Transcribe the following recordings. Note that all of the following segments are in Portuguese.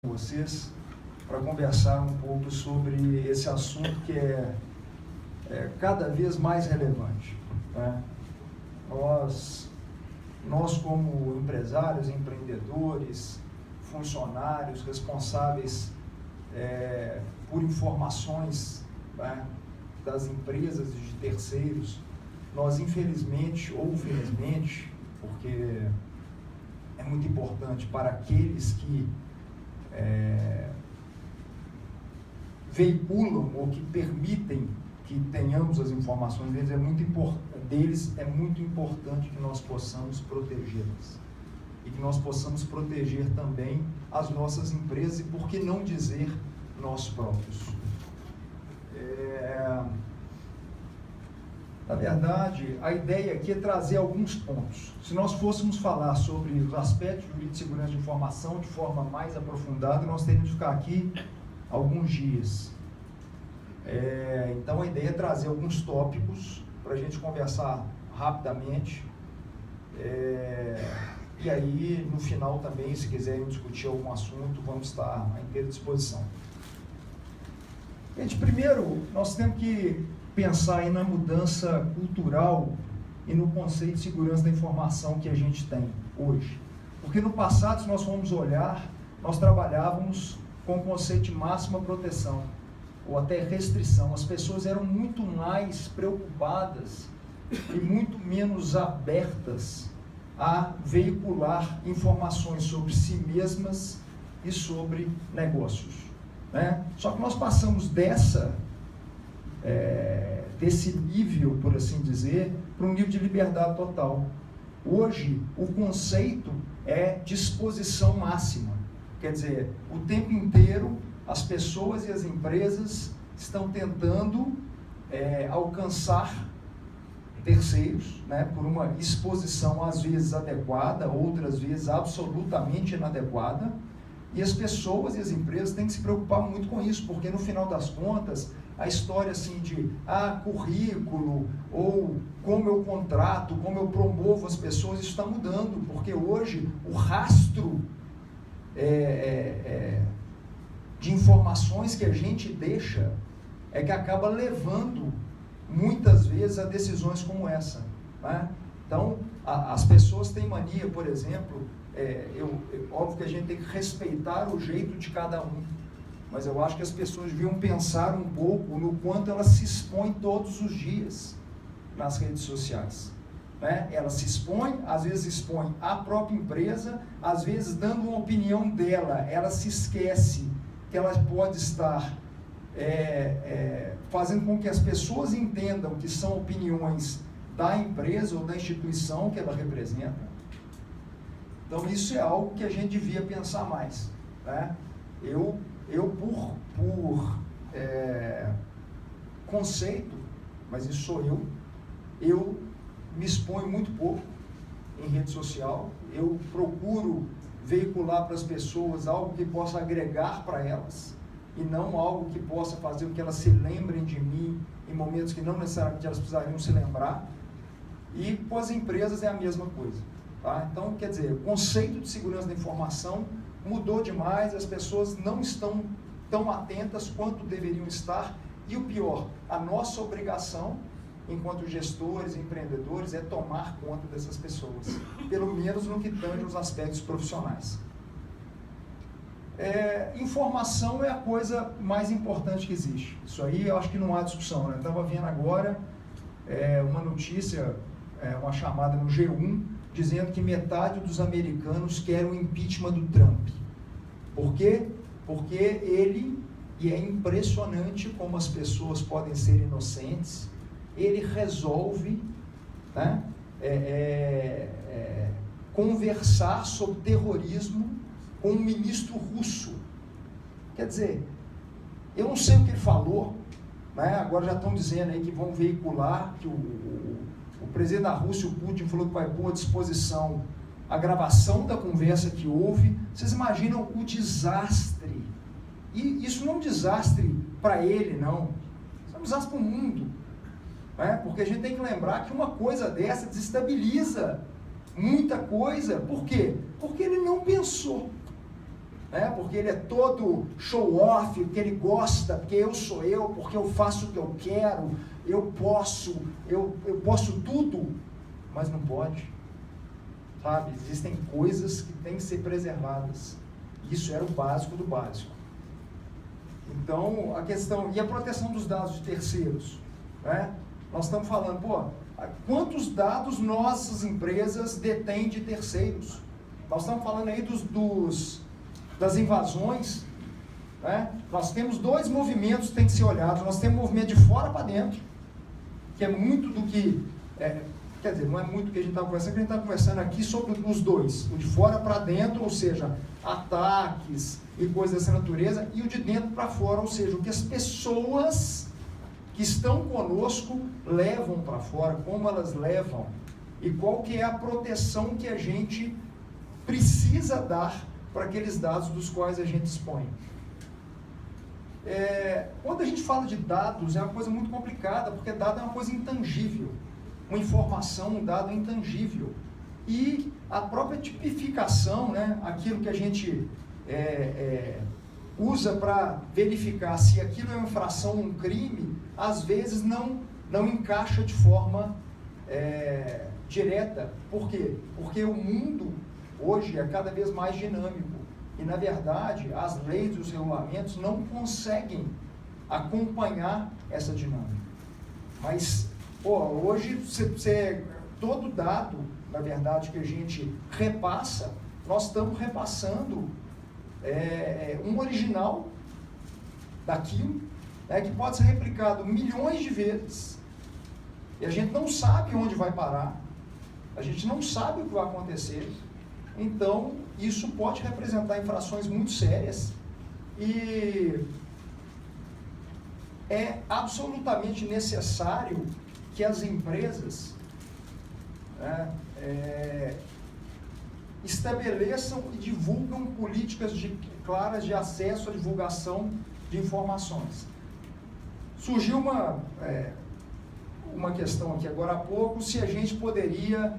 com vocês para conversar um pouco sobre esse assunto que é cada vez mais relevante, né? Nós como empresários, empreendedores, funcionários, responsáveis por informações, né, das empresas e de terceiros, nós infelizmente ou felizmente, porque é muito importante para aqueles que veiculam ou que permitem que tenhamos as informações deles, é muito importante que nós possamos protegê-las e que nós possamos proteger também as nossas empresas e, por que não dizer, nós próprios. Na verdade, a ideia aqui é trazer alguns pontos. Se nós fôssemos falar sobre os aspectos de segurança de informação de forma mais aprofundada, nós teríamos que ficar aqui alguns dias. Então, a ideia é trazer alguns tópicos para a gente conversar rapidamente. E aí, no final também, se quiserem discutir algum assunto, vamos estar à inteira disposição. Gente, primeiro, nós temos que pensar aí na mudança cultural e no conceito de segurança da informação que a gente tem hoje. Porque no passado, se nós formos olhar, nós trabalhávamos com o conceito de máxima proteção, ou até restrição. As pessoas eram muito mais preocupadas e muito menos abertas a veicular informações sobre si mesmas e sobre negócios, né? Só que nós passamos desse nível, por assim dizer, para um nível de liberdade total. Hoje, o conceito é disposição máxima. Quer dizer, o tempo inteiro, as pessoas e as empresas estão tentando alcançar terceiros, né, por uma exposição às vezes adequada, outras vezes absolutamente inadequada, e as pessoas e as empresas têm que se preocupar muito com isso, porque no final das contas, a história assim de currículo, ou como eu contrato, como eu promovo as pessoas, isso está mudando, porque hoje o rastro de informações que a gente deixa é que acaba levando muitas vezes a decisões como essa, né? Então, as pessoas têm mania, por exemplo, óbvio que a gente tem que respeitar o jeito de cada um, mas eu acho que as pessoas deviam pensar um pouco no quanto elas se expõem todos os dias nas redes sociais, né? Ela se expõe, às vezes expõe a própria empresa, às vezes dando uma opinião dela, ela se esquece que ela pode estar fazendo com que as pessoas entendam que são opiniões da empresa ou da instituição que ela representa. Então isso é algo que a gente devia pensar mais, né? Eu por conceito, mas isso sou eu me exponho muito pouco em rede social, eu procuro veicular para as pessoas algo que possa agregar para elas, e não algo que possa fazer com que elas se lembrem de mim em momentos que não necessariamente elas precisariam se lembrar, e com as empresas é a mesma coisa, tá? Então, quer dizer, o conceito de segurança da informação mudou demais, as pessoas não estão tão atentas quanto deveriam estar, e o pior, a nossa obrigação, enquanto gestores, empreendedores, é tomar conta dessas pessoas, pelo menos no que tange os aspectos profissionais. Informação é a coisa mais importante que existe. Isso aí eu acho que não há discussão, né? Eu estava vendo agora uma notícia, uma chamada no G1, dizendo que metade dos americanos quer o impeachment do Trump. Por quê? Porque e é impressionante como as pessoas podem ser inocentes, ele resolve, né, conversar sobre terrorismo com um ministro russo. Quer dizer, eu não sei o que ele falou, né? Agora já estão dizendo aí que vão veicular que o presidente da Rússia, o Putin, falou que vai pôr à disposição a gravação da conversa que houve. Vocês imaginam o desastre? E isso não é um desastre para ele, não. Isso é um desastre para o mundo, né? Porque a gente tem que lembrar que uma coisa dessa desestabiliza muita coisa. Por quê? Porque ele não pensou. né? Porque ele é todo show-off, porque ele gosta, porque eu sou eu, porque eu faço o que eu quero, eu posso tudo, mas não pode, sabe? Existem coisas que têm que ser preservadas. Isso era o básico do básico. Então, a questão, e a proteção dos dados de terceiros, né? Nós estamos falando, quantos dados nossas empresas detêm de terceiros? Nós estamos falando aí das invasões, né? Nós temos dois movimentos que têm que ser olhados. Nós temos o movimento de fora para dentro, que é muito do que... quer dizer, não é muito do que a gente está conversando, que a gente está conversando aqui sobre os dois. O de fora para dentro, ou seja, ataques e coisas dessa natureza, e o de dentro para fora, ou seja, o que as pessoas que estão conosco levam para fora, como elas levam, e qual que é a proteção que a gente precisa dar para aqueles dados dos quais a gente dispõe. Quando a gente fala de dados, é uma coisa muito complicada, porque dado é uma coisa intangível. Uma informação, um dado intangível. E a própria tipificação, né, aquilo que a gente usa para verificar se aquilo é uma infração, um crime, às vezes não encaixa de forma direta. Por quê? Porque o mundo hoje é cada vez mais dinâmico. E, na verdade, as leis e os regulamentos não conseguem acompanhar essa dinâmica. Mas, hoje, todo dado, na verdade, que a gente repassa, nós estamos repassando um original daquilo, né, que pode ser replicado milhões de vezes, e a gente não sabe onde vai parar, a gente não sabe o que vai acontecer. Então, isso pode representar infrações muito sérias, e é absolutamente necessário que as empresas, né, estabeleçam e divulgam políticas claras de acesso à divulgação de informações. Surgiu uma questão aqui agora há pouco, se a gente poderia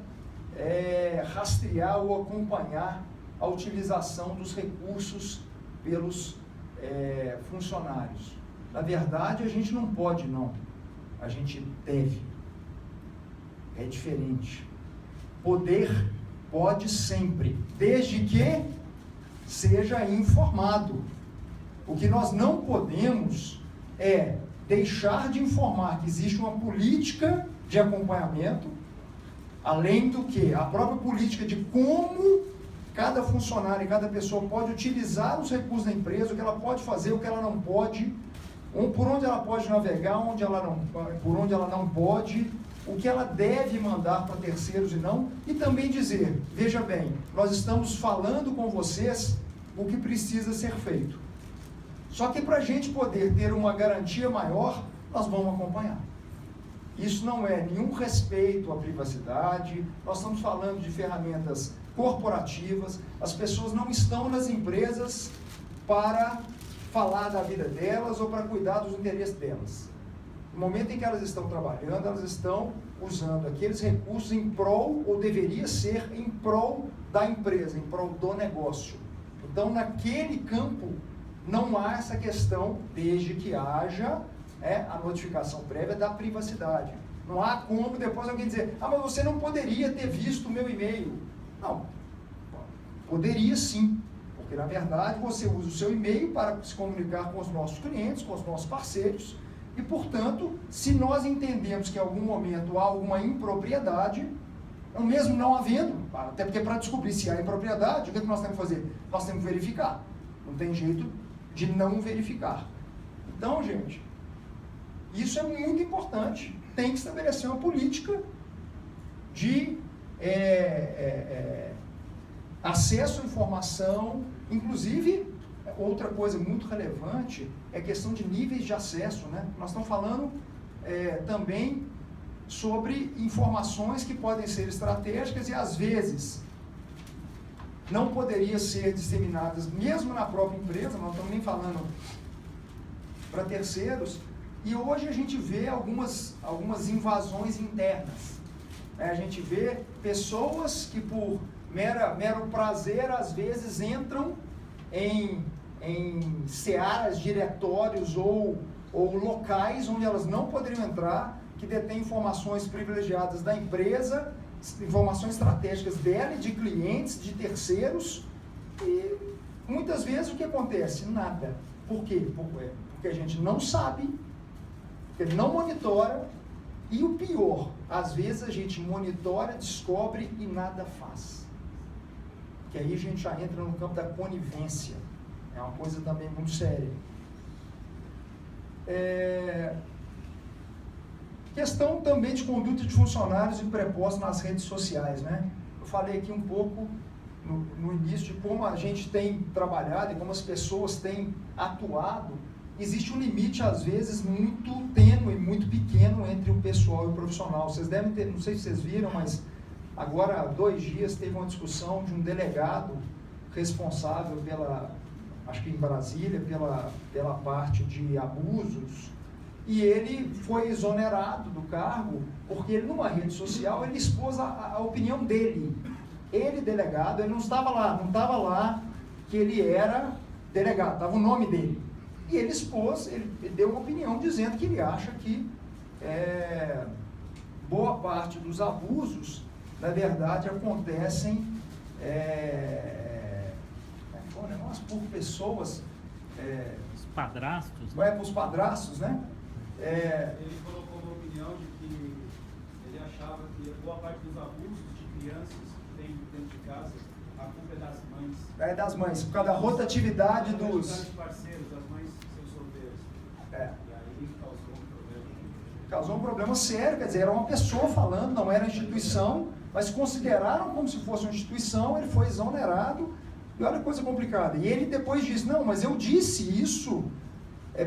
rastrear ou acompanhar a utilização dos recursos pelos funcionários. Na verdade, a gente não pode, não. A gente deve. É diferente. Poder pode sempre, desde que seja informado. O que nós não podemos é deixar de informar que existe uma política de acompanhamento, além do que a própria política de como cada funcionário e cada pessoa pode utilizar os recursos da empresa, o que ela pode fazer, o que ela não pode, por onde ela pode navegar, por onde ela não pode, o que ela deve mandar para terceiros e não, e também dizer, veja bem, nós estamos falando com vocês o que precisa ser feito. Só que para a gente poder ter uma garantia maior, nós vamos acompanhar. Isso não é nenhum respeito à privacidade, nós estamos falando de ferramentas corporativas, as pessoas não estão nas empresas para falar da vida delas ou para cuidar dos interesses delas. No momento em que elas estão trabalhando, elas estão usando aqueles recursos em prol, ou deveria ser em prol da empresa, em prol do negócio. Então, naquele campo, não há essa questão, desde que haja a notificação prévia da privacidade. Não há como depois alguém dizer, mas você não poderia ter visto o meu e-mail. Não, poderia sim, porque na verdade você usa o seu e-mail para se comunicar com os nossos clientes, com os nossos parceiros, e portanto, se nós entendemos que em algum momento há alguma impropriedade, mesmo não havendo, até porque para descobrir se há impropriedade, o que nós temos que fazer? Nós temos que verificar, não tem jeito de não verificar. Então, gente, isso é muito importante, tem que estabelecer uma política de acesso à informação, inclusive, outra coisa muito relevante é a questão de níveis de acesso, né? Nós estamos falando também sobre informações que podem ser estratégicas e às vezes não poderiam ser disseminadas mesmo na própria empresa, não estamos nem falando para terceiros, e hoje a gente vê algumas invasões internas. A gente vê pessoas que por mero prazer às vezes entram em searas, diretórios ou locais onde elas não poderiam entrar, que detêm informações privilegiadas da empresa, informações estratégicas dela e de clientes, de terceiros, e muitas vezes o que acontece? Nada. Por quê? Porque a gente não sabe, porque não monitora, e o pior, às vezes a gente monitora, descobre e nada faz. Que aí a gente já entra no campo da conivência. É uma coisa também muito séria. Questão também de conduta de funcionários e prepostos nas redes sociais, né? Eu falei aqui um pouco no início de como a gente tem trabalhado e como as pessoas têm atuado. Existe um limite, às vezes, muito tênue, muito pequeno entre o pessoal e o profissional. Vocês devem ter, não sei se vocês viram, mas agora há 2 dias teve uma discussão de um delegado responsável acho que em Brasília, pela parte de abusos, e ele foi exonerado do cargo, porque ele, numa rede social, ele expôs a opinião dele. Ele, delegado, ele não estava lá que ele era delegado, estava o nome dele. E ele expôs, ele deu uma opinião dizendo que ele acha que boa parte dos abusos, na verdade, acontecem por pessoas... os padrastos. Por os padrastos, né? Ele colocou uma opinião de que ele achava que boa parte dos abusos de crianças que tem dentro de casa, a culpa é das mães. É das mães, por causa da rotatividade dos... Dos parceiros, das mães são solteiras. E aí causou um problema. Causou um problema sério, quer dizer, era uma pessoa falando, não era instituição, mas consideraram como se fosse uma instituição, ele foi exonerado, e olha que coisa complicada. E ele depois disse, não, mas eu disse isso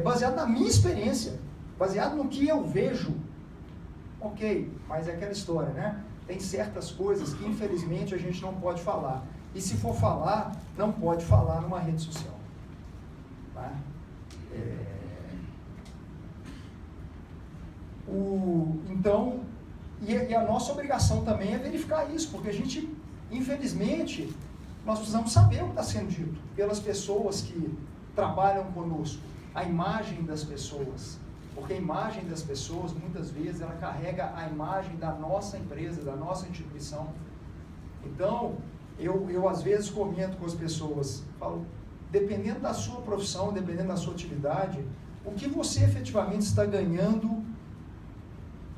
baseado na minha experiência, baseado no que eu vejo. Ok, mas é aquela história, né? Tem certas coisas que infelizmente a gente não pode falar. E se for falar, não pode falar numa rede social. Tá? Então, e a nossa obrigação também é verificar isso, porque a gente, infelizmente, nós precisamos saber o que está sendo dito pelas pessoas que trabalham conosco, a imagem das pessoas. Porque a imagem das pessoas, muitas vezes, ela carrega a imagem da nossa empresa, da nossa instituição. Então, eu às vezes comento com as pessoas, falo, dependendo da sua profissão, dependendo da sua atividade, o que você efetivamente está ganhando,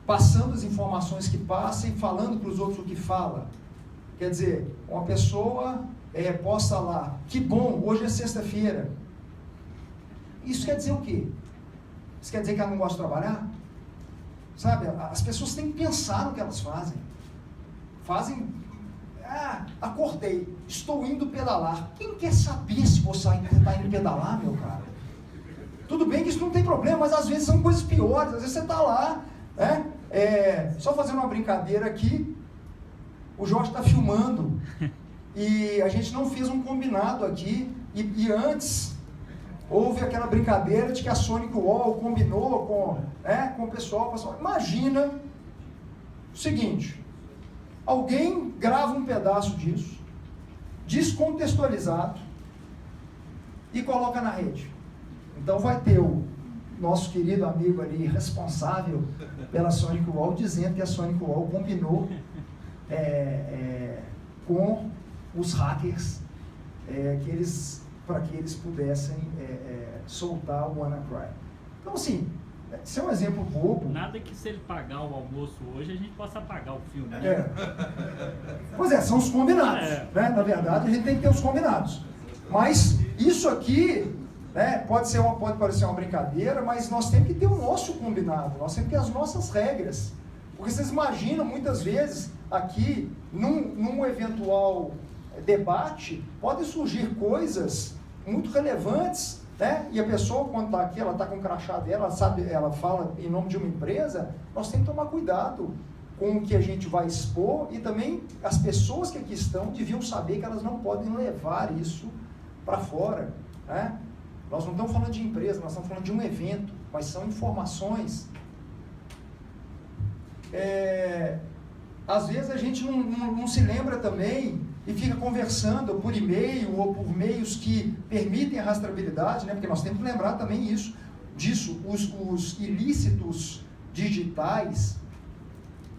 passando as informações que passa e falando para os outros o que fala. Quer dizer, uma pessoa posta lá, que bom, hoje é sexta-feira. Isso quer dizer o quê? Isso quer dizer que ela não gosta de trabalhar? Sabe, as pessoas têm que pensar no que elas fazem. Acordei, estou indo pedalar. Quem quer saber se você está indo pedalar, meu cara? Tudo bem que isso não tem problema, mas às vezes são coisas piores. Às vezes você está lá, né? Só fazendo uma brincadeira aqui, o Jorge está filmando e a gente não fez um combinado aqui e antes houve aquela brincadeira de que a Sonic Wall combinou com o pessoal. Imagina o seguinte, alguém grava um pedaço disso, descontextualizado, e coloca na rede. Então vai ter o nosso querido amigo ali, responsável pela Sonic Wall, dizendo que a Sonic Wall combinou com os hackers para que eles pudessem soltar o WannaCry. Então, assim, isso é um exemplo bobo. Nada que se ele pagar o almoço hoje, a gente possa pagar o filme, né? Pois são os combinados. Né? Na verdade, a gente tem que ter os combinados. Mas isso aqui, né, pode parecer uma brincadeira, mas nós temos que ter o nosso combinado, nós temos que ter as nossas regras. Porque vocês imaginam, muitas vezes, aqui, num eventual debate, podem surgir coisas muito relevantes, né? E a pessoa, quando está aqui, ela está com o crachá dela, ela fala em nome de uma empresa, nós temos que tomar cuidado com o que a gente vai expor, e também as pessoas que aqui estão deviam saber que elas não podem levar isso para fora, né? Nós não estamos falando de empresa, nós estamos falando de um evento, mas são informações. Às vezes a gente não se lembra também e fica conversando por e-mail ou por meios que permitem a rastreabilidade, né? Porque nós temos que lembrar também disso. Os ilícitos digitais,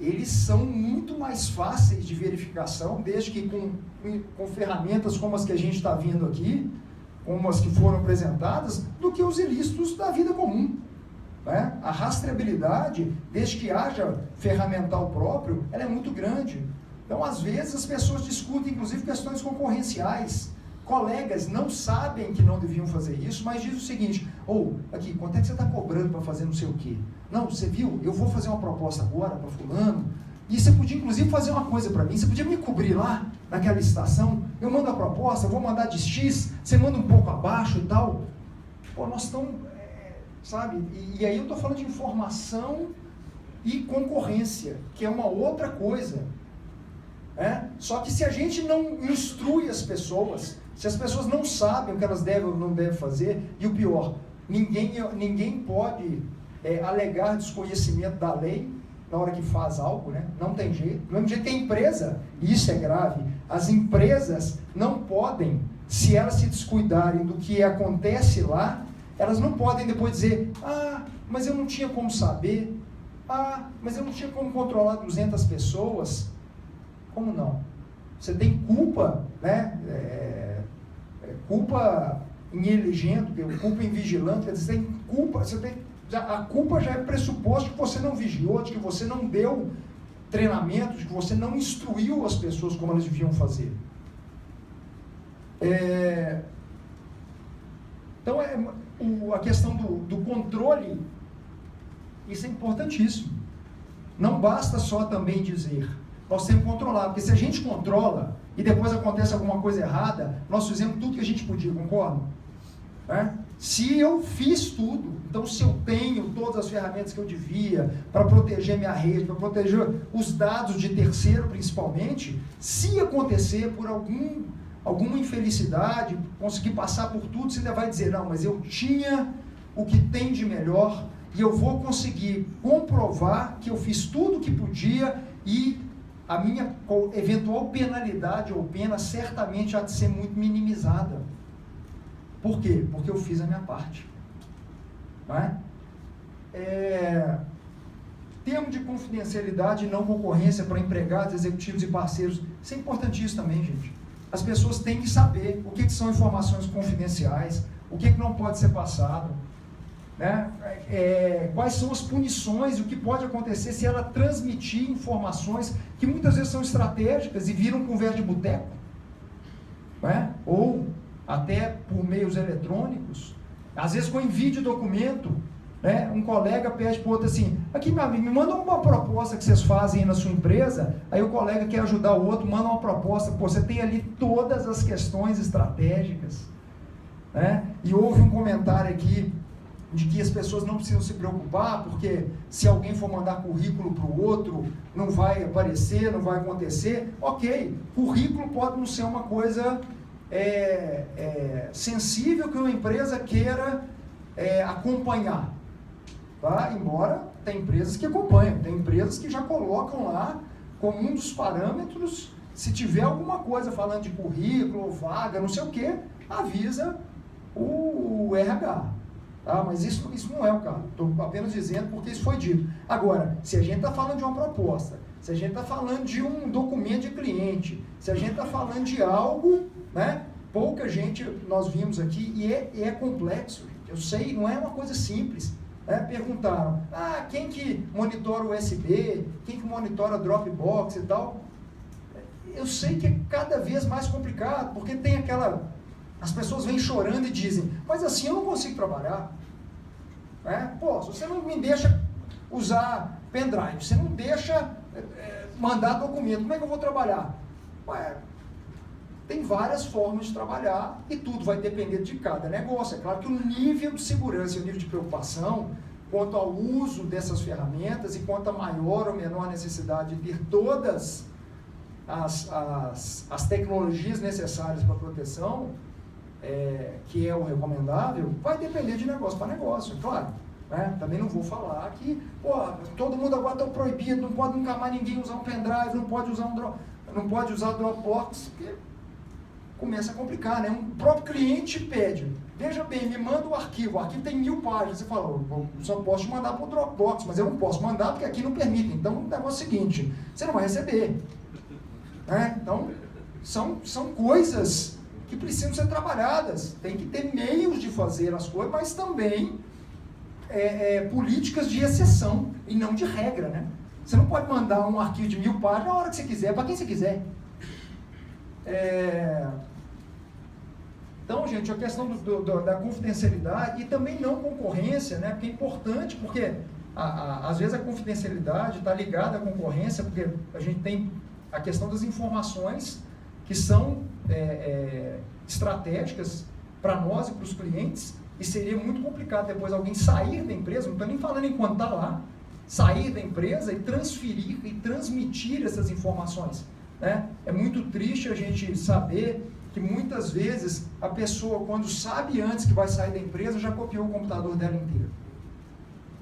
eles são muito mais fáceis de verificação, desde que com ferramentas como as que a gente está vendo aqui, como as que foram apresentadas, do que os ilícitos da vida comum. Né? A rastreabilidade, desde que haja ferramental próprio, ela é muito grande. Então, às vezes, as pessoas discutem, inclusive, questões concorrenciais. Colegas não sabem que não deviam fazer isso, mas diz o seguinte: aqui, quanto é que você está cobrando para fazer não sei o quê? Não, você viu? Eu vou fazer uma proposta agora para fulano, e você podia, inclusive, fazer uma coisa para mim, você podia me cobrir lá, naquela estação, eu mando a proposta, eu vou mandar de X, você manda um pouco abaixo e tal. Nós estamos, sabe? E aí eu estou falando de informação e concorrência, que é uma outra coisa. Só que se a gente não instrui as pessoas, se as pessoas não sabem o que elas devem ou não devem fazer, e o pior, ninguém pode alegar desconhecimento da lei na hora que faz algo, né? Não tem jeito. Do mesmo jeito que a empresa, e isso é grave, as empresas não podem, se elas se descuidarem do que acontece lá, elas não podem depois dizer: mas eu não tinha como saber, mas eu não tinha como controlar 200 pessoas. Como não? Você tem culpa, né? Culpa em elegendo, culpa em vigilante, quer dizer, tem culpa, a culpa já é pressuposto que você não vigiou, de que você não deu treinamento, de que você não instruiu as pessoas como elas deviam fazer. Então, a questão do controle, isso é importantíssimo. Não basta só também dizer, nós temos que controlar, porque se a gente controla e depois acontece alguma coisa errada, nós fizemos tudo que a gente podia, concorda? Se eu fiz tudo, então se eu tenho todas as ferramentas que eu devia para proteger minha rede, para proteger os dados de terceiro principalmente, se acontecer por alguma infelicidade, conseguir passar por tudo, você ainda vai dizer: não, mas eu tinha o que tem de melhor e eu vou conseguir comprovar que eu fiz tudo o que podia e a minha eventual penalidade ou pena certamente há de ser muito minimizada. Por quê? Porque eu fiz a minha parte. Termo de confidencialidade e não concorrência para empregados, executivos e parceiros. Isso é importantíssimo também, gente. As pessoas têm que saber o que são informações confidenciais, o que não pode ser passado, né? Quais são as punições, o que pode acontecer se ela transmitir informações que muitas vezes são estratégicas e viram conversa de boteco, né? Ou até por meios eletrônicos, às vezes com envio de documento, né? Um colega pede para o outro assim: aqui, meu amigo, me manda uma proposta que vocês fazem aí na sua empresa. Aí o colega quer ajudar o outro, manda uma proposta. Você tem ali todas as questões estratégicas, né? E houve um comentário aqui de que as pessoas não precisam se preocupar, porque se alguém for mandar currículo para o outro, não vai aparecer, não vai acontecer. Ok, currículo pode não ser uma coisa sensível que uma empresa queira acompanhar, tá? Embora tem empresas que acompanham, tem empresas que já colocam lá como um dos parâmetros, se tiver alguma coisa falando de currículo, vaga, não sei o que, avisa o RH. Tá? Mas isso não é o caso, estou apenas dizendo porque isso foi dito. Agora, se a gente está falando de uma proposta, se a gente está falando de um documento de cliente, se a gente está falando de algo, né? Pouca gente, nós vimos aqui, e é complexo, gente. Eu sei, não é uma coisa simples. Perguntaram: quem que monitora o USB, quem que monitora Dropbox e tal? Eu sei que é cada vez mais complicado, porque tem as pessoas vêm chorando e dizem: mas assim eu não consigo trabalhar. Se você não me deixa usar pendrive, você não deixa mandar documento, como é que eu vou trabalhar? Tem várias formas de trabalhar e tudo vai depender de cada negócio. É claro que o nível de segurança e o nível de preocupação quanto ao uso dessas ferramentas e quanto a maior ou menor necessidade de ter todas as tecnologias necessárias para proteção, que é o recomendável, vai depender de negócio para negócio, claro. Também não vou falar que todo mundo agora está proibido, não pode nunca mais ninguém usar um pendrive, não pode usar um drone. não pode usar Dropbox, porque começa a complicar, né? Um próprio cliente pede, veja bem, me manda o arquivo tem 1000 páginas, você fala, eu só posso te mandar para o Dropbox, mas eu não posso mandar porque aqui não permite, então o negócio é o seguinte, você não vai receber. Né? Então, são coisas que precisam ser trabalhadas, tem que ter meios de fazer as coisas, mas também políticas de exceção e não de regra, né? Você não pode mandar um arquivo de 1000 páginas na hora que você quiser, para quem você quiser. Então, gente, a questão da confidencialidade e também não concorrência, né? Porque é importante, porque às vezes a confidencialidade está ligada à concorrência, porque a gente tem a questão das informações que são estratégicas para nós e para os clientes, e seria muito complicado depois alguém sair da empresa, não estou nem falando enquanto está lá, sair da empresa e transferir e transmitir essas informações. Né? É muito triste a gente saber que muitas vezes a pessoa, quando sabe antes que vai sair da empresa, já copiou o computador dela inteiro.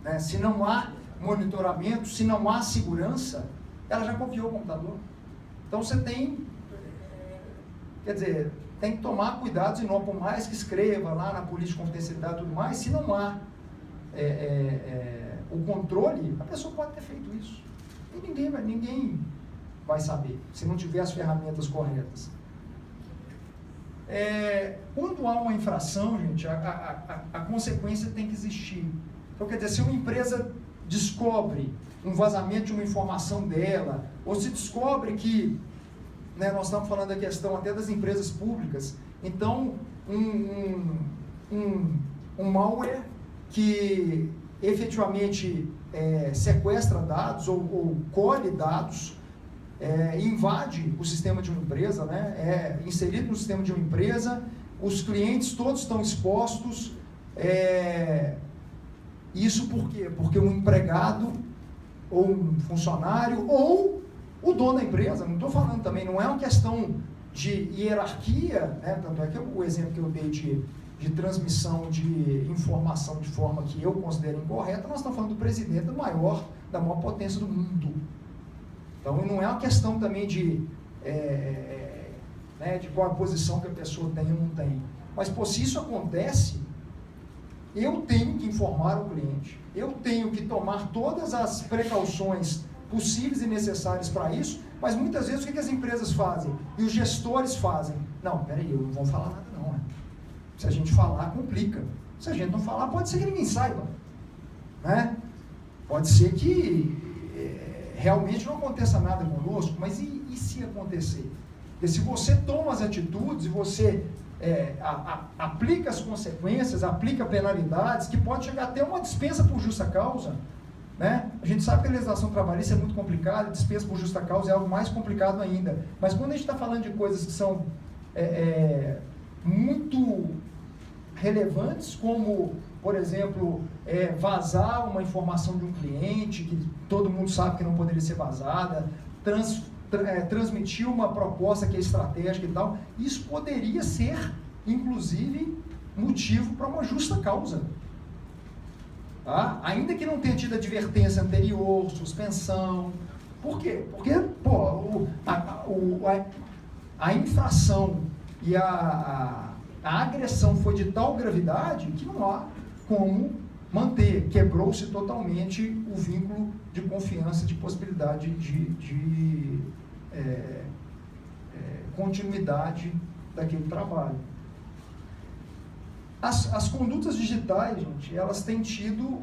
Né? Se não há monitoramento, se não há segurança, ela já copiou o computador. Então você tem, tem que tomar cuidado, e não, por mais que escreva lá na política de confidencialidade e tudo mais, se não há o controle, a pessoa pode ter feito isso. E ninguém vai saber, se não tiver as ferramentas corretas. Quando há uma infração, gente, a consequência tem que existir. Então, quer dizer, se uma empresa descobre um vazamento de uma informação dela, ou se descobre que, né, nós estamos falando da questão até das empresas públicas, então, um malware que efetivamente sequestra dados ou colhe dados, invade o sistema de uma empresa, né? É inserido no sistema de uma empresa, os clientes todos estão expostos. Isso por quê? Porque um empregado, ou um funcionário, ou o dono da empresa, não estou falando também, não é uma questão de hierarquia, né? Tanto é que o exemplo que eu dei de transmissão de informação de forma que eu considero incorreta, nós estamos falando do presidente da maior potência do mundo. Então, não é uma questão também de qual a posição que a pessoa tem ou não tem. Mas, se isso acontece, eu tenho que informar o cliente, eu tenho que tomar todas as precauções possíveis e necessárias para isso, mas muitas vezes o que as empresas fazem? E os gestores fazem? Não, peraí, eu não vou falar nada não. Né? Se a gente falar, complica. Se a gente não falar, pode ser que ninguém saiba. Né? Pode ser que realmente não aconteça nada conosco, mas e se acontecer? Porque se você toma as atitudes e você aplica as consequências, aplica penalidades, que pode chegar até uma dispensa por justa causa, né? A gente sabe que a legislação trabalhista é muito complicada, dispensa por justa causa é algo mais complicado ainda, mas quando a gente está falando de coisas que são muito relevantes, como, por exemplo, vazar uma informação de um cliente, que todo mundo sabe que não poderia ser vazada, transmitir uma proposta que é estratégica e tal, isso poderia ser, inclusive, motivo para uma justa causa. Tá? Ainda que não tenha tido advertência anterior, suspensão. Por quê? Porque a infração e a agressão foi de tal gravidade que não há como manter. Quebrou-se totalmente o vínculo de confiança, de possibilidade de continuidade daquele trabalho. As condutas digitais, gente, elas têm tido,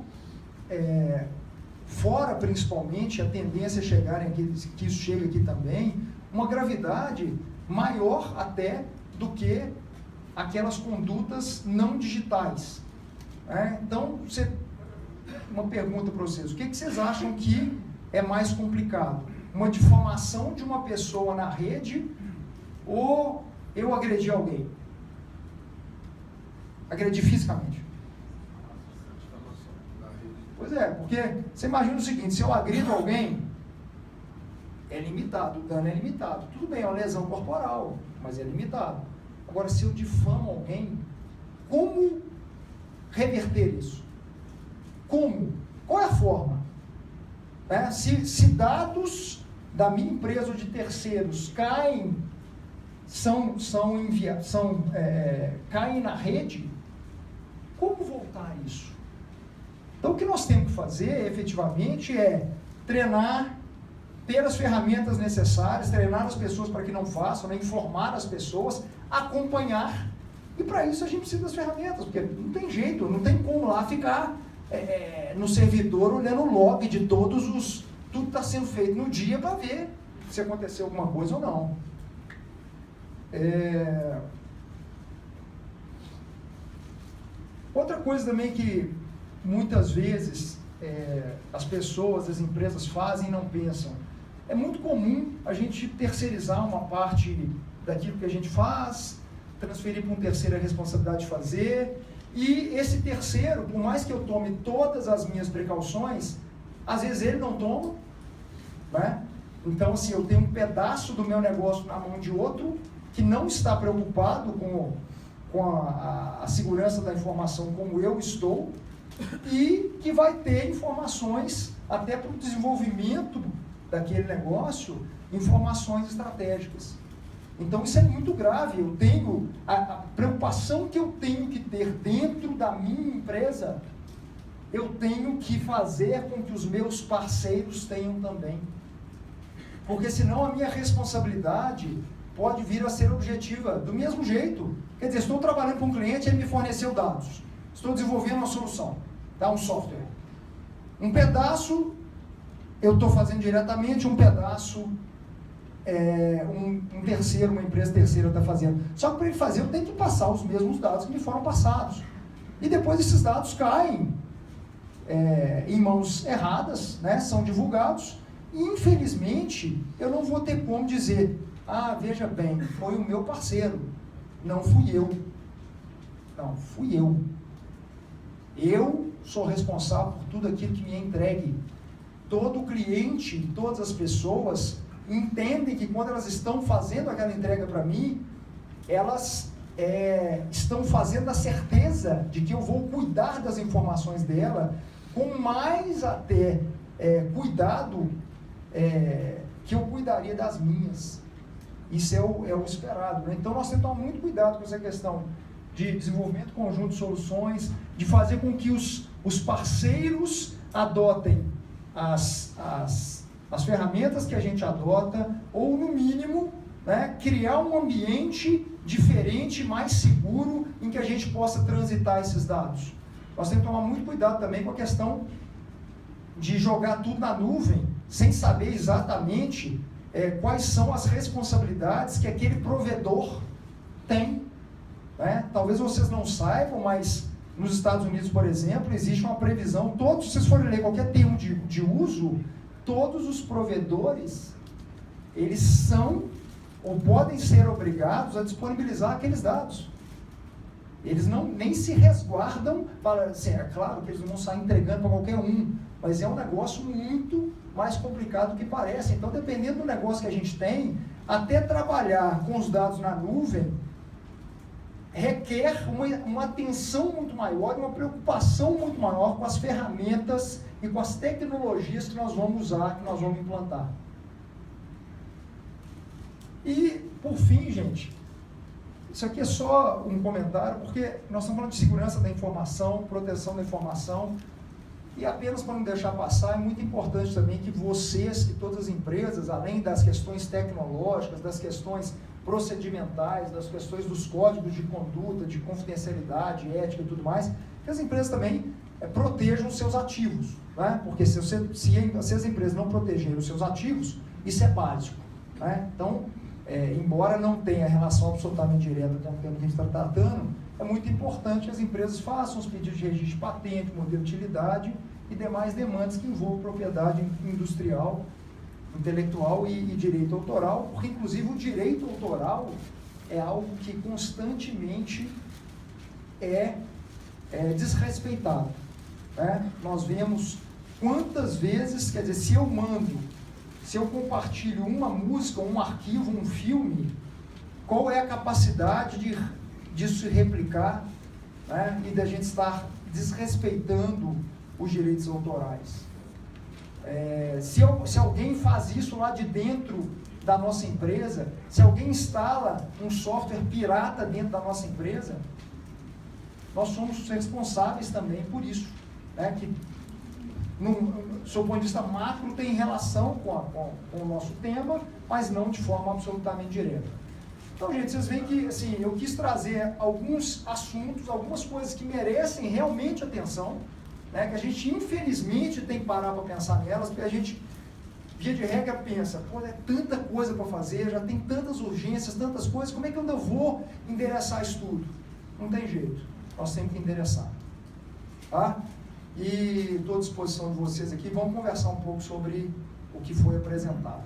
fora principalmente a tendência a chegarem aqui, que isso chega aqui também, uma gravidade maior até do que aquelas condutas não digitais. Então, uma pergunta para vocês, o que vocês acham que é mais complicado? Uma difamação de uma pessoa na rede ou eu agredir alguém? Agredir fisicamente. Pois é, porque você imagina o seguinte, se eu agrido alguém, é limitado, o dano é limitado. Tudo bem, é uma lesão corporal, mas é limitado. Agora, se eu difamo alguém, como reverter isso? Como? Qual é a forma? Se dados da minha empresa ou de terceiros caem, caem na rede, como voltar a isso? Então, o que nós temos que fazer, efetivamente, é treinar, ter as ferramentas necessárias, treinar as pessoas para que não façam, né? Informar as pessoas, acompanhar, e para isso a gente precisa das ferramentas, porque não tem jeito, não tem como lá ficar no servidor olhando o log de tudo que está sendo feito no dia para ver se aconteceu alguma coisa ou não. Outra coisa também que muitas vezes as pessoas, as empresas fazem e não pensam. É muito comum a gente terceirizar uma parte daquilo que a gente faz, transferir para um terceiro a responsabilidade de fazer, e esse terceiro, por mais que eu tome todas as minhas precauções, às vezes ele não toma, né? Então, assim, eu tenho um pedaço do meu negócio na mão de outro que não está preocupado com a segurança da informação como eu estou, e que vai ter informações até para o desenvolvimento daquele negócio, informações estratégicas. Então isso é muito grave. Eu tenho a preocupação que eu tenho que ter dentro da minha empresa, eu tenho que fazer com que os meus parceiros tenham também, porque senão a minha responsabilidade pode vir a ser objetiva do mesmo jeito. Quer dizer, estou trabalhando com um cliente, ele me forneceu dados, estou desenvolvendo uma solução, um software. Um pedaço eu estou fazendo diretamente, um pedaço um terceiro, uma empresa terceira está fazendo. Só que para ele fazer, eu tenho que passar os mesmos dados que me foram passados. E depois esses dados caem em mãos erradas, né, são divulgados, e infelizmente eu não vou ter como dizer, veja bem, foi o meu parceiro, não fui eu. Não, fui eu. Eu sou responsável por tudo aquilo que me é entregue. Todo cliente, todas as pessoas entendem que quando elas estão fazendo aquela entrega para mim, elas estão fazendo a certeza de que eu vou cuidar das informações dela com mais até cuidado que eu cuidaria das minhas. Isso é o esperado, né? Então nós temos que tomar muito cuidado com essa questão de desenvolvimento conjunto de soluções, de fazer com que os parceiros adotem as ferramentas que a gente adota, ou no mínimo, né, criar um ambiente diferente, mais seguro, em que a gente possa transitar esses dados. Nós temos que tomar muito cuidado também com a questão de jogar tudo na nuvem, sem saber exatamente quais são as responsabilidades que aquele provedor tem, né? Talvez vocês não saibam, mas nos Estados Unidos, por exemplo, existe uma previsão, se vocês forem ler qualquer termo de uso, todos os provedores, eles são ou podem ser obrigados a disponibilizar aqueles dados. Eles nem se resguardam para, assim, é claro que eles não vão sair entregando para qualquer um, mas é um negócio muito mais complicado do que parece. Então, dependendo do negócio que a gente tem, até trabalhar com os dados na nuvem requer uma atenção muito maior, uma preocupação muito maior com as ferramentas e com as tecnologias que nós vamos usar, que nós vamos implantar. E, por fim, gente, isso aqui é só um comentário, porque nós estamos falando de segurança da informação, proteção da informação, e apenas para não deixar passar, é muito importante também que vocês e todas as empresas, além das questões tecnológicas, das questões procedimentais, das questões dos códigos de conduta, de confidencialidade, ética e tudo mais, que as empresas também protejam os seus ativos, né? Porque se as empresas não protegerem os seus ativos, isso é básico, né? Então, embora não tenha relação absolutamente direta com o tema que a gente está tratando, é muito importante que as empresas façam os pedidos de registro de patente, modelo de utilidade e demais demandas que envolvam propriedade industrial, intelectual e direito autoral, porque inclusive o direito autoral é algo que constantemente é desrespeitado, né? Nós vemos quantas vezes, quer dizer, se eu compartilho uma música, um arquivo, um filme, qual é a capacidade disso se replicar, né? E da gente estar desrespeitando os direitos autorais. Se alguém faz isso lá de dentro da nossa empresa, se alguém instala um software pirata dentro da nossa empresa, nós somos responsáveis também por isso, né? Que, do seu ponto de vista macro, tem relação com o nosso tema, mas não de forma absolutamente direta. Então, gente, vocês veem que assim, eu quis trazer alguns assuntos, algumas coisas que merecem realmente atenção, né? Que a gente, infelizmente, tem que parar para pensar nelas, porque a gente, via de regra, pensa, pô, é tanta coisa para fazer, já tem tantas urgências, tantas coisas, como é que eu ainda vou endereçar isso tudo? Não tem jeito, nós temos que endereçar. Tá? E estou à disposição de vocês aqui, vamos conversar um pouco sobre o que foi apresentado.